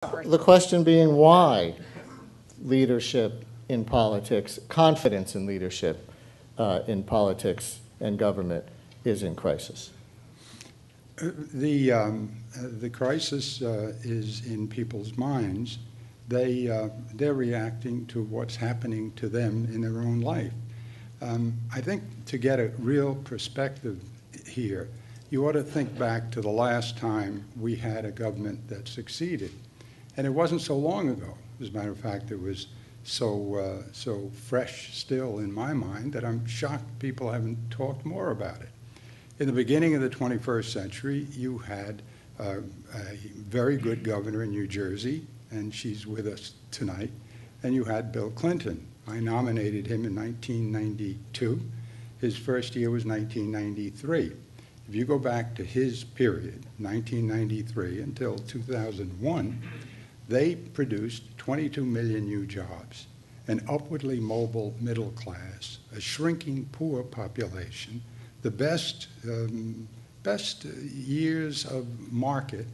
The question being why leadership in politics, confidence in leadership in politics and government is in crisis. The crisis is in people's minds. They're reacting to what's happening to them in their own life. I think to get a real perspective here, you ought to think back to the last time we had a government that succeeded. And it wasn't so long ago. As a matter of fact, it was so fresh still in my mind that I'm shocked people haven't talked more about it. In the beginning of the 21st century, you had a very good governor in New Jersey, and she's with us tonight, and you had Bill Clinton. I nominated him in 1992. His first year was 1993. If you go back to his period, 1993 until 2001, they produced 22 million new jobs, an upwardly mobile middle class, a shrinking poor population, the best years of market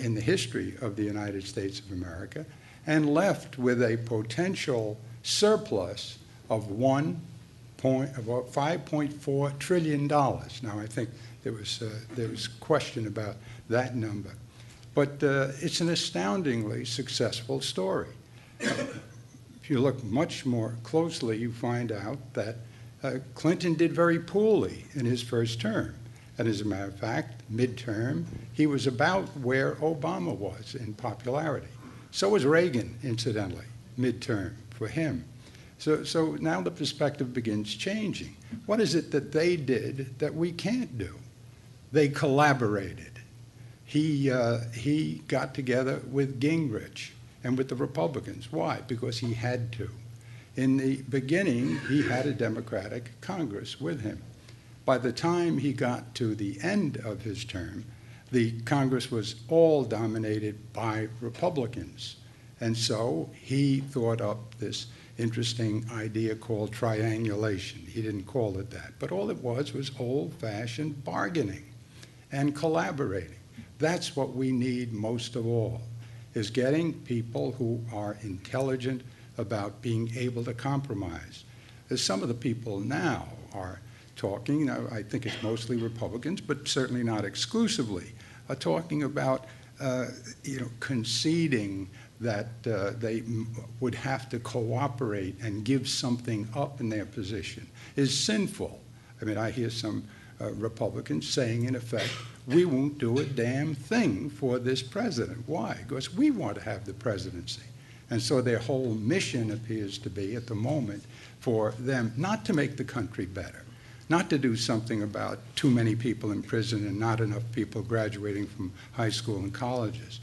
in the history of the United States of America, and left with a potential surplus of $5.4 trillion. Now, I think there was question about that number. But it's an astoundingly successful story. If you look much more closely, you find out that Clinton did very poorly in his first term. And as a matter of fact, midterm, he was about where Obama was in popularity. So was Reagan, incidentally, midterm for him. So now the perspective begins changing. What is it that they did that we can't do? They collaborated. He got together with Gingrich and with the Republicans. Why? Because he had to. In the beginning, he had a Democratic Congress with him. By the time he got to the end of his term, the Congress was all dominated by Republicans. And so he thought up this interesting idea called triangulation. He didn't call it that, but all it was old-fashioned bargaining and collaborating. That's what we need most of all, is getting people who are intelligent about being able to compromise. As some of the people now are talking, I think it's mostly Republicans, but certainly not exclusively, are talking about conceding that they would have to cooperate and give something up in their position is sinful. I mean, I hear some Republicans saying, in effect, we won't do a damn thing for this president. Why? Because we want to have the presidency. And so their whole mission appears to be, at the moment, for them not to make the country better, not to do something about too many people in prison and not enough people graduating from high school and colleges,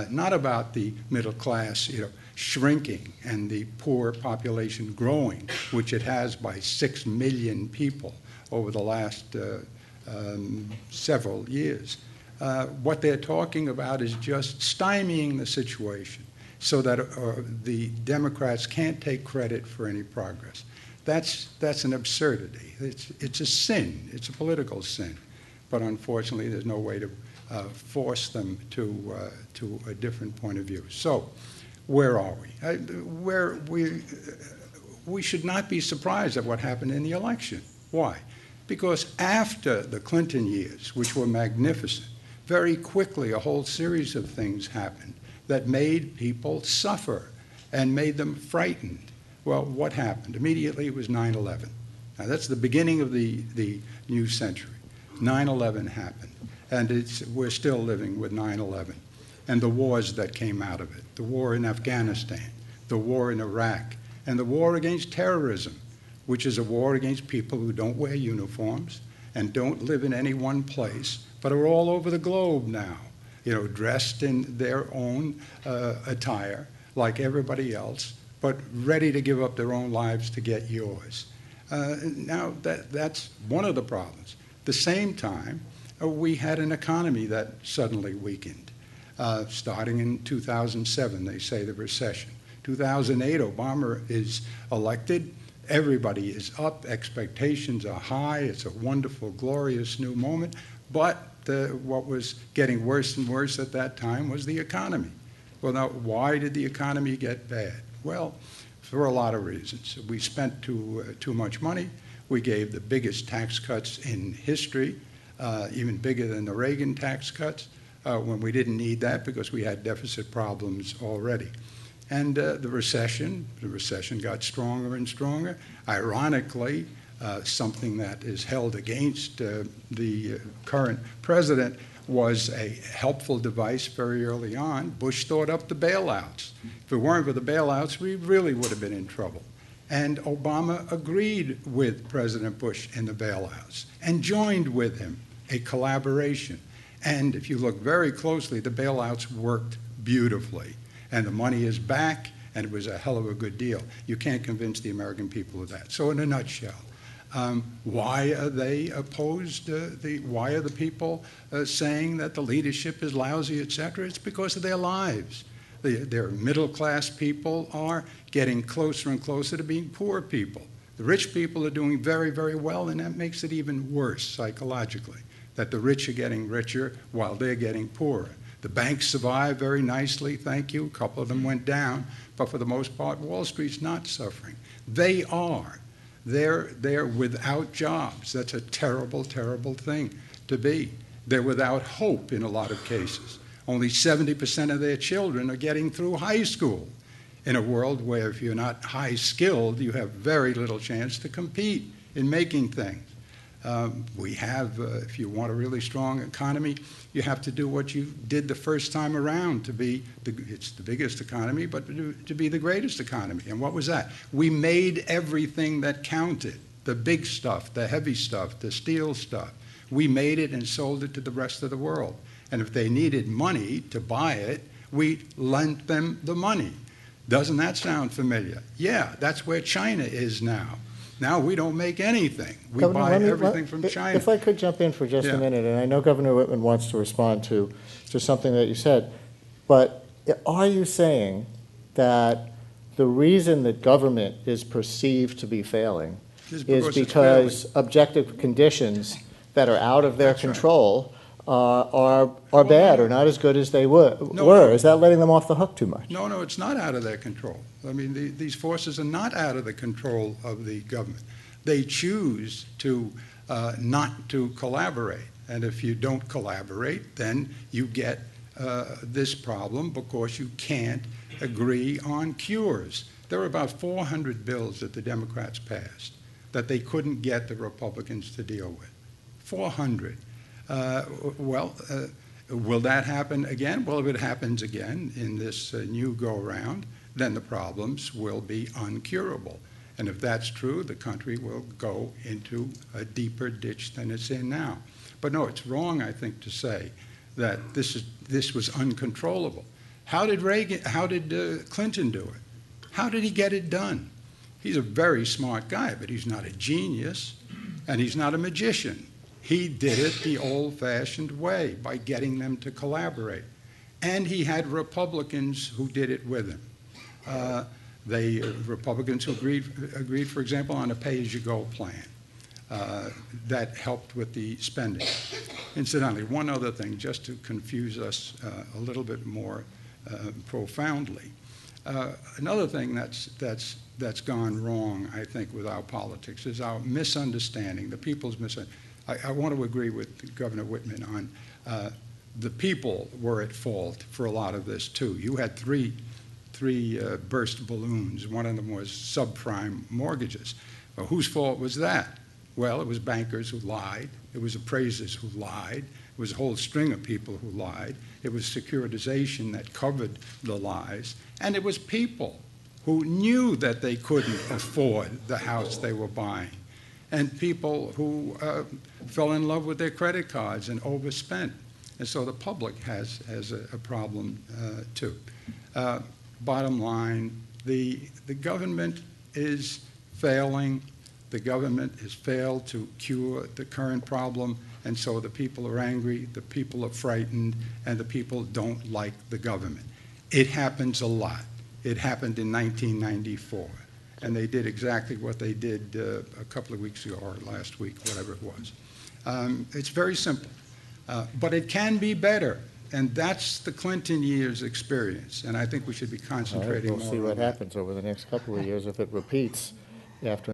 not about the middle class shrinking and the poor population growing, which it has by 6 million people over the last several years. What they're talking about is just stymieing the situation so that the Democrats can't take credit for any progress. That's an absurdity. It's a sin. It's a political sin. But unfortunately, there's no way to force them to a different point of view. So where are we? We should not be surprised at what happened in the election. Why? Because after the Clinton years, which were magnificent, very quickly a whole series of things happened that made people suffer and made them frightened. Well, what happened? Immediately it was 9/11. Now that's the beginning of the new century. 9/11 happened, and we're still living with 9/11 and the wars that came out of it. The war in Afghanistan, the war in Iraq, and the war against terrorism, which is a war against people who don't wear uniforms and don't live in any one place, but are all over the globe now, dressed in their own attire like everybody else, but ready to give up their own lives to get yours. Now, that's one of the problems. At the same time, we had an economy that suddenly weakened. Starting in 2007, they say the recession. 2008, Obama is elected. Everybody is up. Expectations are high. It's a wonderful, glorious new moment. But what was getting worse and worse at that time was the economy. Well, now, why did the economy get bad? Well, for a lot of reasons. We spent too much money. We gave the biggest tax cuts in history, even bigger than the Reagan tax cuts, when we didn't need that because we had deficit problems already. And the recession got stronger and stronger. Ironically, something that is held against the current president was a helpful device very early on. Bush thought up the bailouts. If it weren't for the bailouts, we really would have been in trouble. And Obama agreed with President Bush in the bailouts and joined with him, a collaboration. And if you look very closely, the bailouts worked beautifully. And the money is back, and it was a hell of a good deal. You can't convince the American people of that. So in a nutshell, why are they opposed? Why are the people saying that the leadership is lousy, et cetera? It's because of their lives. Their middle-class people are getting closer and closer to being poor people. The rich people are doing very, very well, and that makes it even worse psychologically, that the rich are getting richer while they're getting poorer. The banks survive very nicely, thank you. A couple of them went down, but for the most part, Wall Street's not suffering. They are. They're without jobs. That's a terrible, terrible thing to be. They're without hope in a lot of cases. Only 70% of their children are getting through high school in a world where if you're not high skilled, you have very little chance to compete in making things. We have, if you want a really strong economy, you have to do what you did the first time around to be, it's the biggest economy, but to be the greatest economy. And what was that? We made everything that counted, the big stuff, the heavy stuff, the steel stuff. We made it and sold it to the rest of the world. And if they needed money to buy it, we lent them the money. Doesn't that sound familiar? Yeah, that's where China is now. Now we don't make anything. We Governor, buy everything from China. If I could jump in for just a minute, and I know Governor Whitman wants to respond to something that you said, but are you saying that the reason that government is perceived to be failing is because objective conditions that are out of their control are bad or not as good as they were? Is that letting them off the hook too much? No, it's not out of their control. I mean, these forces are not out of the control of the government. They choose to not to collaborate. And if you don't collaborate, then you get this problem because you can't agree on cures. There were about 400 bills that the Democrats passed that they couldn't get the Republicans to deal with. 400. Will that happen again? Well, if it happens again in this new go-round, then the problems will be uncurable. And if that's true, the country will go into a deeper ditch than it's in now. But no, it's wrong, I think, to say that this was uncontrollable. How did Clinton do it? How did he get it done? He's a very smart guy, but he's not a genius, and he's not a magician. He did it the old-fashioned way, by getting them to collaborate. And he had Republicans who did it with him. The Republicans who agreed, for example, on a pay-as-you-go plan that helped with the spending. Incidentally, one other thing, just to confuse us a little bit more profoundly. Another thing that's gone wrong, I think, with our politics is our misunderstanding, the people's misunderstanding. I want to agree with Governor Whitman on the people were at fault for a lot of this, too. You had three burst balloons. One of them was subprime mortgages. Well, whose fault was that? Well, it was bankers who lied. It was appraisers who lied. It was a whole string of people who lied. It was securitization that covered the lies. And it was people who knew that they couldn't afford the house they were buying. And people who fell in love with their credit cards and overspent. And so the public has a problem, too. Bottom line, the government is failing. The government has failed to cure the current problem, and so the people are angry, the people are frightened, and the people don't like the government. It happens a lot. It happened in 1994. And they did exactly what they did a couple of weeks ago, or last week, whatever it was. It's very simple. But it can be better. And that's the Clinton years' experience, and I think we should be All right, concentrating we'll more see on what that. happens over the next couple of years if it repeats after